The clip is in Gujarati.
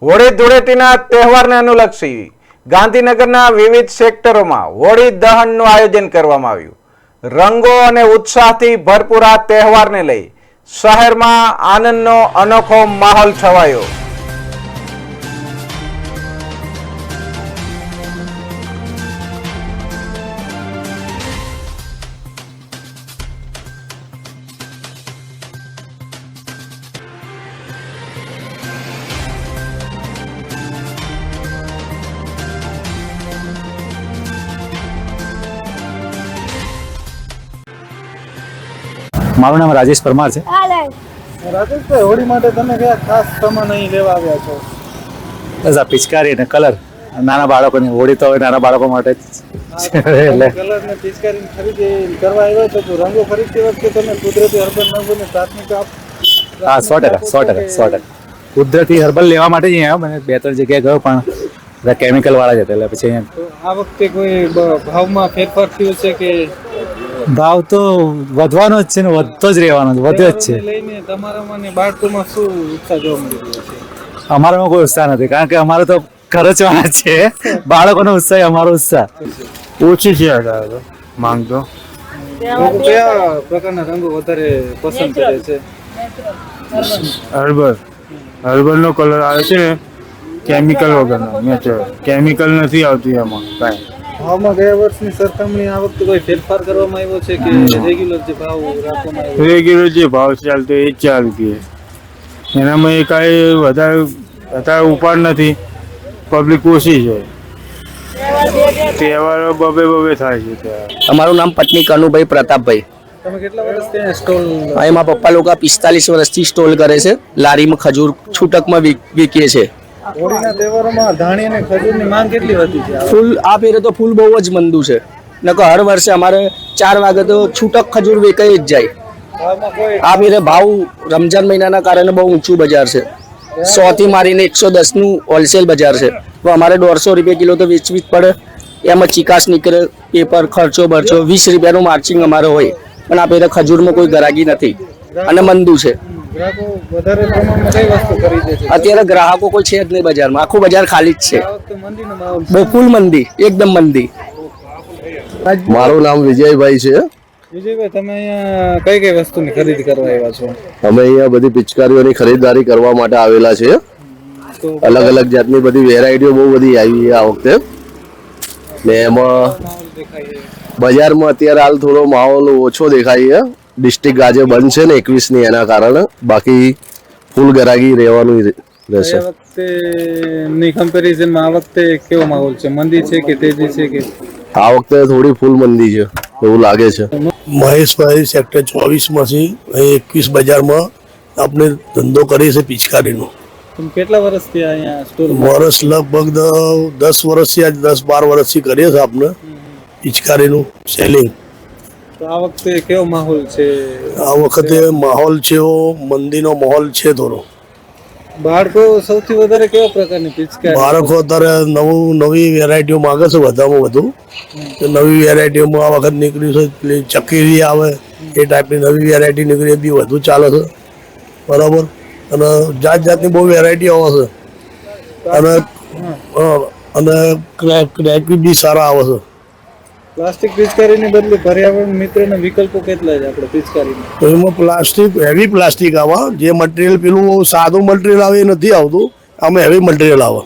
હોળી ધૂળેટીના તહેવારને અનુલક્ષી ગાંધીનગરના વિવિધ સેક્ટરોમાં હોળી દહનનું આયોજન કરવામાં આવ્યું. રંગો અને ઉત્સાહથી ભરપૂર આ તહેવારને લઈ શહેરમાં આનંદનો અનોખો માહોલ છવાયો. મારું નામ રાજેશ પરમાર છે. રાજેશભાઈ, હોળી માટે તમે કયા ખાસ સામાન અહીં લેવા આવ્યા છો? બસ આ પિચકારી અને કલર નાના બાળકોની હોળી તો હવે નાના બાળકો માટે જ એટલે કલર ને પિચકારી ખરીદી કરવા આવ્યા છો તો રંગો ખરીદતી વખતે તમે કુદરતી હર્બલ રંગોને પ્રાથમિકતા આપો? હા, 100%. કુદરતી હર્બલ લેવા માટે જ અહીંયા આવ્યો. મને 2-3 જગ્યાએ ગયો પણ બધા કેમિકલ વાળા જ હતા એટલે પછી અહીંયા તો આ વખતે કોઈ ભાવમાં ફેરફાર થયો છે કે ભાવ તો વધવાનો જ છે ને વધતો જ રહેવાનો છે, વધ્યો જ છે. લઈને તમારામાં ને બાળકોમાં શું ઉત્સાહ જોવા મળી રહ્યો છે? અમારામાં કોઈ ઉત્સાહ નથી કારણ કે અમારે તો ખર્ચવાના છે. બાળકોનો ઉત્સાહ અમારો ઉત્સાહ ઓછી છે માંગ તો. લોકો કયા પ્રકારના રંગો વધારે પસંદ કરે છે? હર્બલ નો કલર આવે છે ને કેમિકલ વગરનો, નેચરલ. કેમિકલ નથી આવતું એમાં કાંઈ. ભાવમાં ગયા વર્ષની સરખામણી આ વખતે કોઈ ફેરફાર કરવામાં આવ્યો છે કે રેગ્યુલર જે ભાવ રાખવામાં આવ્યો? રેગ્યુલર જે ભાવ ચાલતો એ જ ચાલુ છે. એનામાં એ કાંઈ વધારે ઉપાડ નથી. પબ્લિક ઓછી છે. તહેવારો બબે થાય છે ત્યાં. અમારું નામ પત્ની કનુભાઈ પ્રતાપભાઈ. તમે કેટલા વર્ષથી ત્યાં સ્ટોલ? અહીં મારા પપ્પા લોકો 45 વર્ષથી સ્ટોલ કરે છે. લારીમાં ખજૂર છૂટકમાં વેચીએ છે. હોળીના તહેવારોમાં ધાણી અને ખજૂરની માંગ કેટલી વધી છે? ફૂલ આ ફેરે તો ફૂલ બહુ જ મંદું છે. નકર હર વર્ષે અમારે 4 વાગે તો છૂટક ખજૂર વેચાઈ જ જાય. ભાવમાં કોઈ આ ફેરે ભાવ રમજાન મહિનાના કારણે બહુ ઊંચું બજાર છે. 100 થી મારીને 110 નું હોલસેલ બજાર છે. તો અમારે 150 રૂપિયા કિલો તો વેચવી જ પડે. એમાં ચિકાસ નીકળે, પેપર ખર્ચો 20 રૂપિયાનું માર્ચિંગ અમારે હોય. પણ આ ફેરે ખજૂરમાં કોઈ ગરાગી નથી અને મંદું છે. ગ્રાહકો વધારે પ્રમાણમાં કઈ વસ્તુ ખરીદે છે? અત્યારે ગ્રાહકો કોઈ છે જ નહીં બજારમાં. આખું બજાર ખાલી જ છે. આ વખતે મંદીનો માહોલ છે. બહુ ફૂલ મંદી, એકદમ મંદી. મારું નામ વિજયભાઈ છે. વિજયભાઈ, તમે અહીંયા કઈ કઈ વસ્તુની ખરીદી કરવા આવ્યા છો? અમે અહીંયા બધી પિચકારીઓની ખરીદદારી કરવા માટે આવેલા છે. તો અલગ અલગ જાતની બધી વેરાયટીઓ બહુ બધી આવી છે આ વખતે. ને એમાં માહોલ દેખાય છે. બજારમાં અત્યારે હાલ થોડો માહોલ ઓછો દેખાય છે. ડિસ્ટ્રિક્ટ આજે બંધ છે ને 21ની, એના કારણે. બાકી ફૂલ ગરાગી રહેવાનું રહેશે. ગયા વખતેની કમ્પેરિઝનમાં આ વખતે કેવો માહોલ છે? મંદી છે કે તેજી છે કે? આ વખતે થોડી ફૂલ મંદી છે એવું લાગે છે. મહેશભાઈ સેક્ટર 24 માંથી અહીં 21 બજારમાં આપણે ધંધો કરીએ છીએ પિચકારીનો. તમે કેટલા વર્ષથી અહીંયા સ્ટોર? વર્ષ લગભગ 10 વર્ષથી, આજ 10-12 વર્ષથી કરીએ છીએ આપણે પિચકારીનું સેલિંગ. તો આ વખતે કેવો માહોલ છે? આ વખતે માહોલ છે એવો મંદીનો માહોલ છે થોડો. બાળકો સૌથી વધારે કેવા પ્રકારની પિચકારી? બાળકો અત્યારે નવી વેરાયટીઓ માગે છે વધારેમાં વધુ. તો નવી વેરાયટીઓમાં આ વખત નીકળ્યું છે પેલી ચકીરી આવે એ ટાઈપની નવી વેરાયટી નીકળી, એ બી વધુ ચાલે છે. બરાબર. અને જાતની બહુ વેરાયટી આવે છે. અને ક્રેક બી સારા આવે છે. પ્લાસ્ટિક પિચકારીને બદલે પર્યાવરણ મિત્રના વિકલ્પો કેટલા છે આપણે પિચકારીમાં? તો એમાં પ્લાસ્ટિક, હેવી પ્લાસ્ટિક આવે. જે મટીરિયલ પેલું સાદું મટીરિયલ આવે એ નથી આવતું. આમાં હેવી મટીરિયલ આવે.